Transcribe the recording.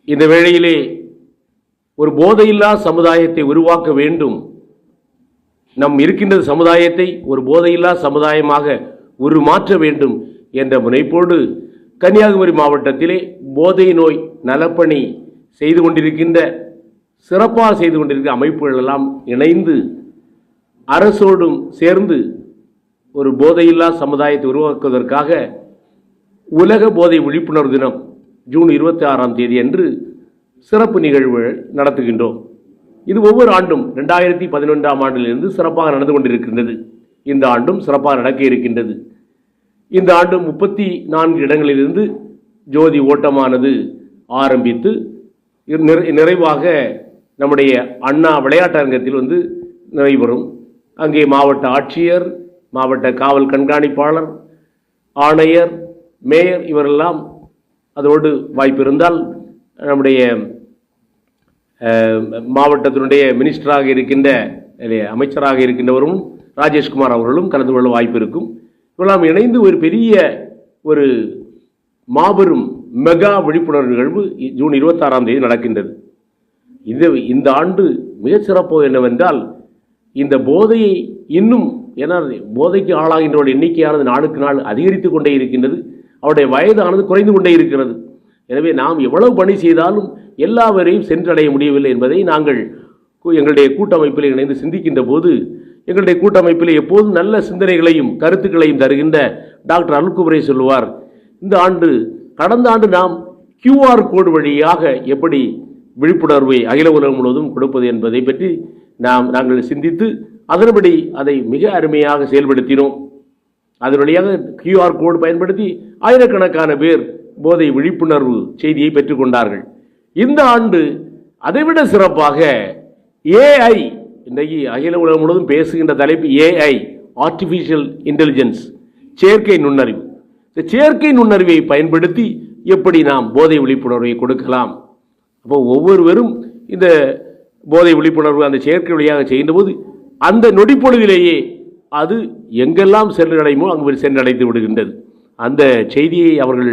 இந்த வேளையிலே ஒரு போதையில்லா சமுதாயத்தை உருவாக்க வேண்டும். நம் இருக்கின்ற சமுதாயத்தை ஒரு போதையில்லா சமுதாயமாக உருமாற்ற வேண்டும் என்ற முனைப்போடு கன்னியாகுமரி மாவட்டத்திலே போதை நோய் நலப்பணி செய்து கொண்டிருக்கின்ற சிறப்பாக செய்து கொண்டிருக்கிற அமைப்புகள் எல்லாம் இணைந்து அரசோடும் சேர்ந்து ஒரு போதையில்லா சமுதாயத்தை உருவாக்குவதற்காக உலக போதை விழிப்புணர்வு தினம் ஜூன் 26ஆம் தேதி அன்று சிறப்பு நிகழ்வு நடத்துகின்றோம். இது ஒவ்வொரு ஆண்டும் 2011ஆம் ஆண்டிலிருந்து சிறப்பாக நடந்து கொண்டிருக்கின்றது. இந்த ஆண்டும் சிறப்பாக நடக்க இருக்கின்றது. இந்த ஆண்டு 34 இடங்களிலிருந்து ஜோதி ஓட்டமானது ஆரம்பித்து நிறைவாக நம்முடைய அண்ணா விளையாட்டரங்கத்தில் நிறைவரும். அங்கே மாவட்ட ஆட்சியர், மாவட்ட காவல் கண்காணிப்பாளர், ஆணையர், மேயர் இவரெல்லாம் அதோடு வாய்ப்பு இருந்தால் நம்முடைய மாவட்டத்தினுடைய மினிஸ்டராக இருக்கின்ற அமைச்சராக இருக்கின்றவரும் ராஜேஷ்குமார் அவர்களும் கலந்து கொள்ள வாய்ப்பு இருக்கும். இவெல்லாம் இணைந்து ஒரு பெரிய ஒரு மாபெரும் மெகா விழிப்புணர்வு நிகழ்வு ஜூன் 26ஆம் தேதி நடக்கின்றது. இந்த ஆண்டு மிக சிறப்பு என்னவென்றால், இந்த போதையை இன்னும் போதைக்கு ஆளாகின்றவருடைய எண்ணிக்கையானது நாளுக்கு நாள் அதிகரித்து கொண்டே இருக்கின்றது. அவருடைய வயதானது குறைந்து கொண்டே இருக்கிறது. எனவே நாம் எவ்வளவு பணி செய்தாலும் எல்லாவரையும் சென்றடைய முடியவில்லை என்பதை நாங்கள் எங்களுடைய கூட்டமைப்பில் இணைந்து சிந்திக்கின்ற போது, எங்களுடைய கூட்டமைப்பில் எப்போதும் நல்ல சிந்தனைகளையும் கருத்துக்களையும் தருகின்ற டாக்டர் அருள்குமரே சொல்லுவார், இந்த ஆண்டு கடந்த ஆண்டு நாம் QR கோடு வழியாக எப்படி விழிப்புணர்வை அகில உலகம் முழுவதும் கொடுப்பது என்பதை பற்றி நாங்கள் சிந்தித்து அதன்படி அதை மிக அருமையாக செயல்படுத்தினோம். அதன் வழியாக QR கோடு பயன்படுத்தி ஆயிரக்கணக்கான பேர் போதை விழிப்புணர்வு செய்தியை பெற்றுக்கொண்டார்கள். இந்த ஆண்டு அதைவிட சிறப்பாக AI, இன்றைக்கு அகில உலகம் முழுவதும் பேசுகின்ற தலைப்பு AI, ஆர்டிஃபிஷியல் இன்டெலிஜென்ஸ், செயற்கை நுண்ணறிவு. இந்த செயற்கை நுண்ணறிவை பயன்படுத்தி எப்படி நாம் போதை விழிப்புணர்வை கொடுக்கலாம். அப்போ ஒவ்வொருவரும் இந்த போதை விழிப்புணர்வு அந்த செயற்கை வழியாக செய்கின்ற போது அந்த நொடிப்பொழுதிலேயே அது எங்கெல்லாம் சென்றடையுமோ அங்கு சென்றடைந்து விடுகின்றது. அந்த செய்தியை அவர்கள்